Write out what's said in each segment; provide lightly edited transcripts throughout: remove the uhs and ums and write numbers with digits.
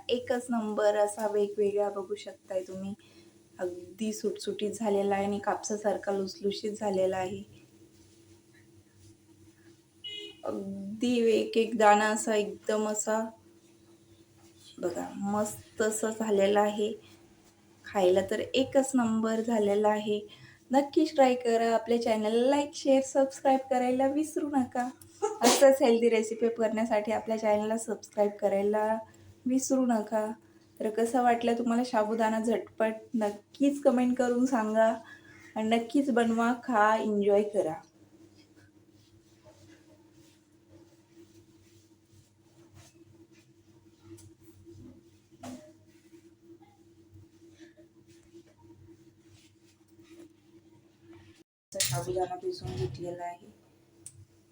एकच नंबर असा वेगवेगळा बघू शकताय तुम्ही. अगदी सुटसुटीत झालेला आहे आणि कापसासारखा लुसलुशीत झालेला आहे. अगदी एक एक दाणा असा एकदम असा बघा मस्त असं झालेला आहे. खायला तर एकच नंबर झालेला आहे. नक्कीच ट्राय करा. आपल्या चॅनलला लाईक, शेअर, सबस्क्राईब करायला विसरू नका. असंच हेल्दी रेसिपी करण्यासाठी आपल्या चॅनलला सबस्क्राईब करायला विसरू नका. तर कसं वाटलं तुम्हाला साबुदाणा झटपट नक्कीच कमेंट करून सांगा आणि नक्कीच बनवा, खा, एन्जॉय करा. साबुदाणा भिजवून घेतलेला आहे.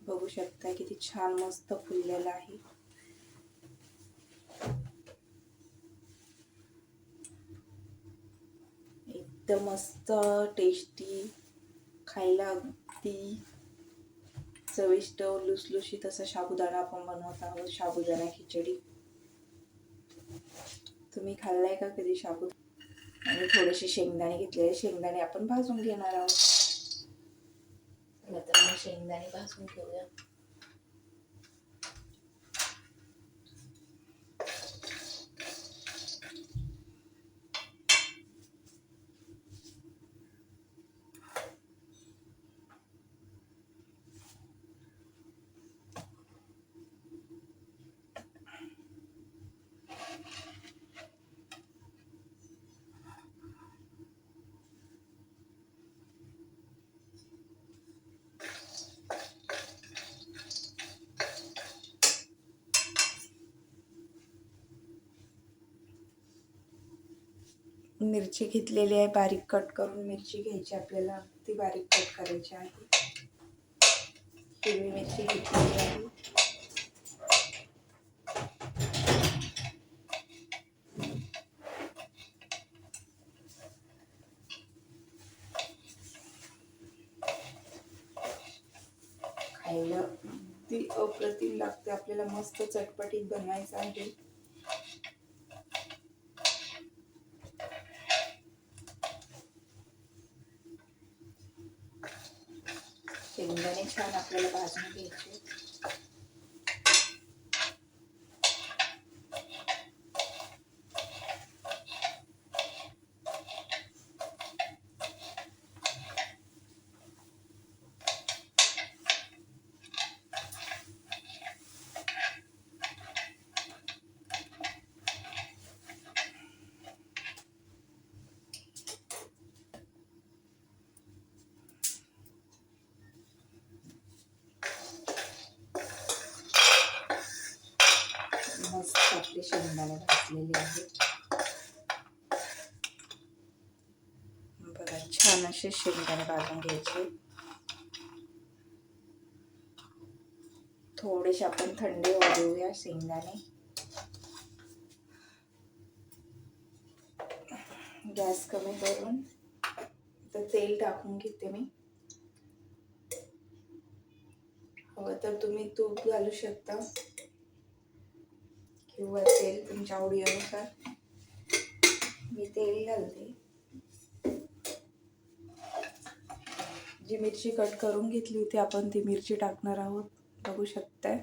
बघू शकता किती छान मस्त फुललेला आहे. एकदम मस्त टेस्टी, खायला अगदी चविष्ट लुसलुशीत असा साबुदाणा आपण बनवत आहोत. साबुदाणा खिचडी तुम्ही खाल्लाय का कधी साबुदाणा? आणि थोडेसे शेंगदाणे घेतलेले, शेंगदाणे आपण भाजून घेणार आहोत. तर मग शेंगदाणे भाजून घेऊया. मिरची घेतलेली आहे, बारीक कट करून मिरची घ्यायची आपल्याला. ती बारीक कट करायची आहे. हिरवी मिरची घेतलेली आहे. खायला अगदी अप्रतिम लागते. आपल्याला मस्त चटपटीत बनवायचं आहे. शेंगदाणे छान आपल्याला भाजून घ्यायचे. मस्त आपले शेंगदाणे भाजलेले आहेत. बघा छान असे शेंगदाणे भाजून घ्यायचे. थोडेसे आपण थंडी वाजवूया शेंगदाणे. गॅस कमी करून तर तेल टाकून घेते मी. हवं तर तुम्ही तूप घालू शकता किंवा तेल तुमच्या आवडीनुसार. मी तेल घालते. जी मिरची कट करून घेतली होती आपण ती मिरची टाकणार आहोत. बघू शकताय.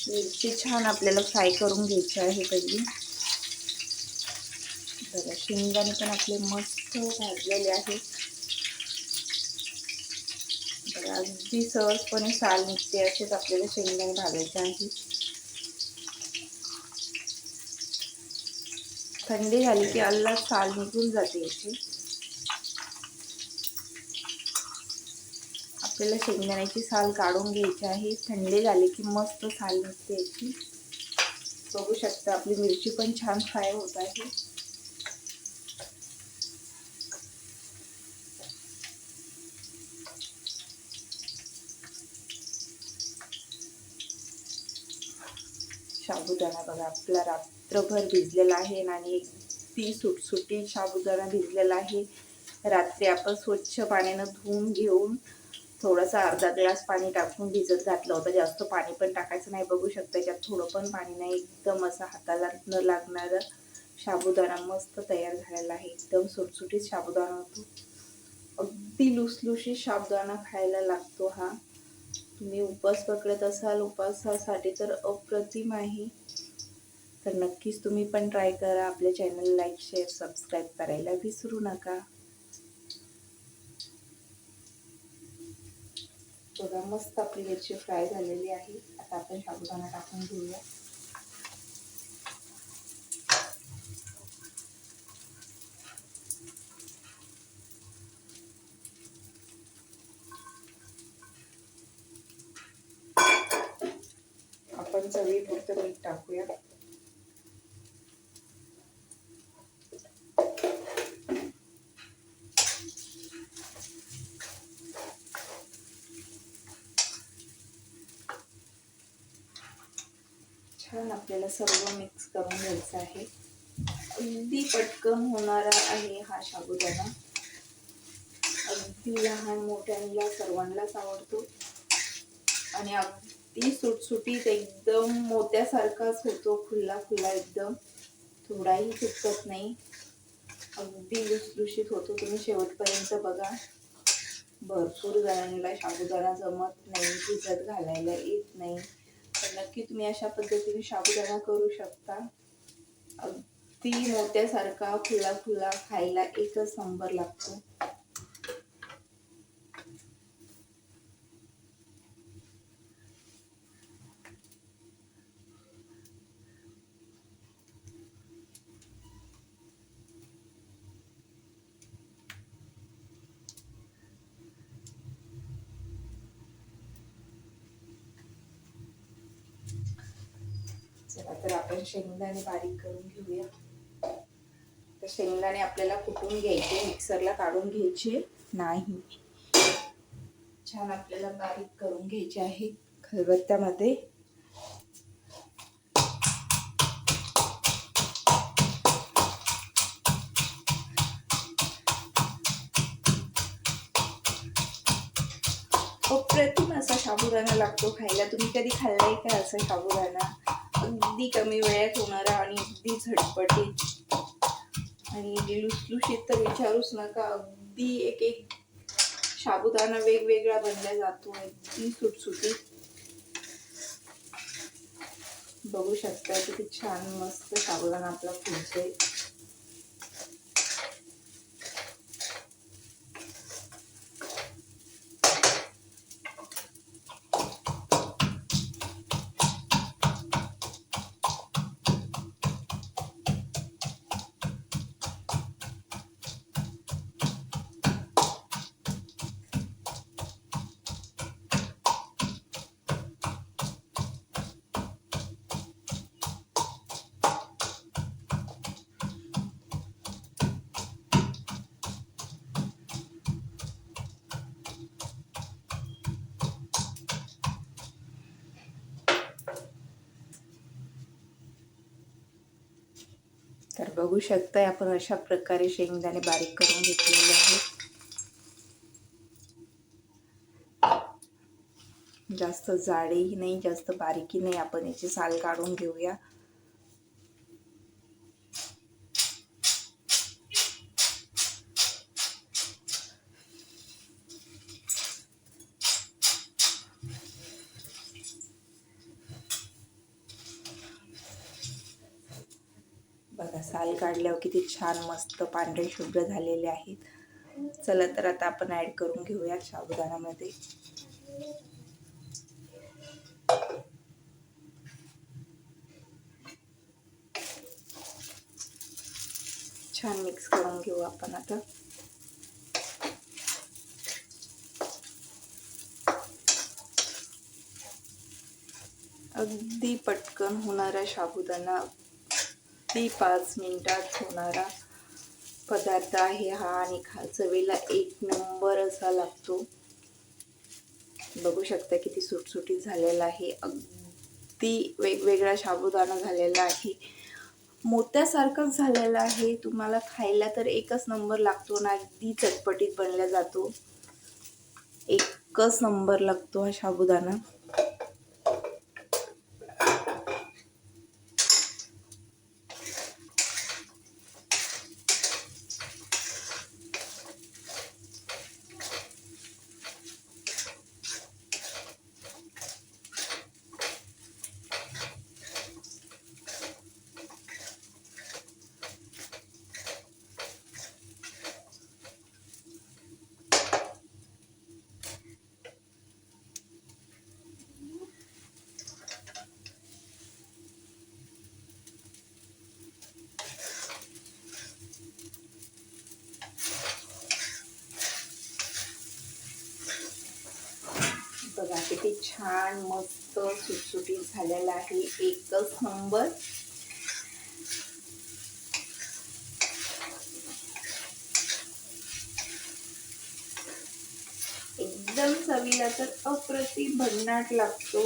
मिरची छान आपल्याला फ्राय करून घ्यायची आहे पहिली. बघा शेंगदाणे पण आपले मस्त भाजलेले आहेत. बघा अगदी सहजपणे साल निघते असेच आपल्याला शेंगदाणे भाजायचे आहे. थंडी झाली की अल्ला साल निघून जाते याची. आपल्याला शेंगदाण्याची साल काढून घ्यायची आहे. थंडी झाली की मस्त साल निघते याची. बघू शकता आपली मिरची पण छान फ्राय होत आहे. साबुदाणा बघा आपला रात्रभर भिजलेला आहे आणि अगदी सुटसुटीत साबुदाणा भिजलेला आहे. रात्री आपण स्वच्छ पाण्यानं धुवून घेऊन थोडंसं अर्धा ग्लास पाणी टाकून भिजत घातलं होतं. जास्त पाणी पण टाकायचं नाही. बघू शकता त्याच्यात थोडं पण पाणी नाही. एकदम असा हाताला न लागणारा साबुदाणा मस्त तयार झालेला आहे. एकदम सुटसुटीत साबुदाणा होतो. अगदी लुसलुशीत साबुदाणा खायला लागतो हा. तुम्ही उपवास पकडत असाल, उपवासासाठी तर अप्रतिम आहे. तर नक्कीच तुम्ही पण ट्राय करा. आपल्या चॅनल लाईक, शेअर, सबस्क्राईब करायला विसरू नका. बघा मस्त आपली मिरची फ्राय झालेली आहे. आता आपण साबुदाणा टाकून घेऊया. आपण चवीपुरतं मीठ टाकूया. छान आपल्याला सर्व मिक्स करून घ्यायचं आहे. अगदी पटकन होणारा आहे हा साबुदाणा. अगदी लहान मोठ्यांना सर्वांनाच आवडतो आणि अगदी सुटसुटीत एकदम मोत्यासारखाच होतो. खुल्ला खुल्ला एकदम, थोडाही चिकटत नाही. अगदी लुसलुशीत होतो. तुम्ही शेवटपर्यंत बघा. भरपूर जणांना साबुदाणा जमत नाही, भिजत घालायला येत नाही, तर नक्की तुम्ही अशा पद्धतीने साबुदाणा करू शकता. अगदी मोत्यासारखा खुला खुला, खायला एकच नंबर लागतो. चला तर आपण शेंगदाणे बारीक करून घेऊया. तर शेंगदाणे आपल्याला कुटून घ्यायचे, मिक्सरला काढून घ्यायचे नाही. छान आपल्याला बारीक करून घ्यायचे आहे खलबत्त्यामध्ये. अप्रतिम असा साबुदाणा लागतो खायला. तुम्ही कधी खाल्लाय का असा साबुदाणा? अगदी कमी वेळात होणारा आणि अगदी झटपटीत आणि लुसलुशीत तर विचारूच नका. अगदी एक एक साबुदाणा वेगवेगळा बनला जातो. अगदी सुटसुटीत. बघू शकता किती छान मस्त साबुदाणा आपला फुलतोय. तर बघू शकताय आपण अशा प्रकारे शेंगदाणे बारीक करून घेतलेले आहेत. जास्त जाडही नाही, जास्त बारीकही नाही. आपण याची साल काढून घेऊया. बघा साल काढल्यावर किती छान मस्त पांढरे शुभ्र झालेले आहेत. चला तर आता आपण ऍड करून घेऊया साबुदाण्यामध्ये. छान मिक्स करून घेऊ आपण आता. अगदी पटकन होणारा साबुदाणा, अगदी 5 मिनिटात होणारा पदार्थ आहे हा आणि चवीला एक नंबर असा लागतो. बघू शकता किती सुटसुटीत झालेला आहे. अगदी वेगवेगळा साबुदाणा झालेला आहे. मोत्यासारखंच झालेलं आहे. तुम्हाला खायला तर एकच नंबर लागतो ना, अगदी चटपटीत बनला जातो. एकच नंबर लागतो हा साबुदाणा. बघा किती छान मस्त सुटसुटीत झालेला आहे. एकच नंबर. एकदम चवीला तर अप्रतिम भन्नाट लागतो.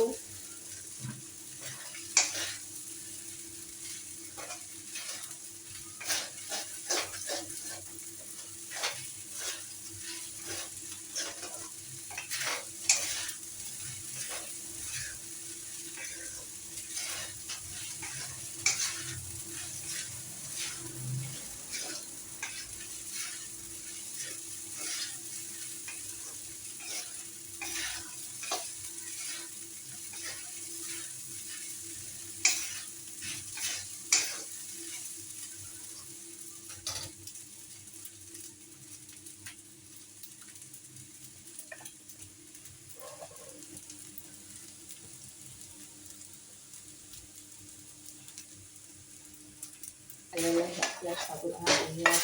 आलेला आहे आपला साबुदाणा.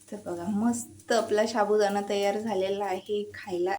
तर बघा मस्त आपला साबुदाणा तयार झालेला आहे. खायला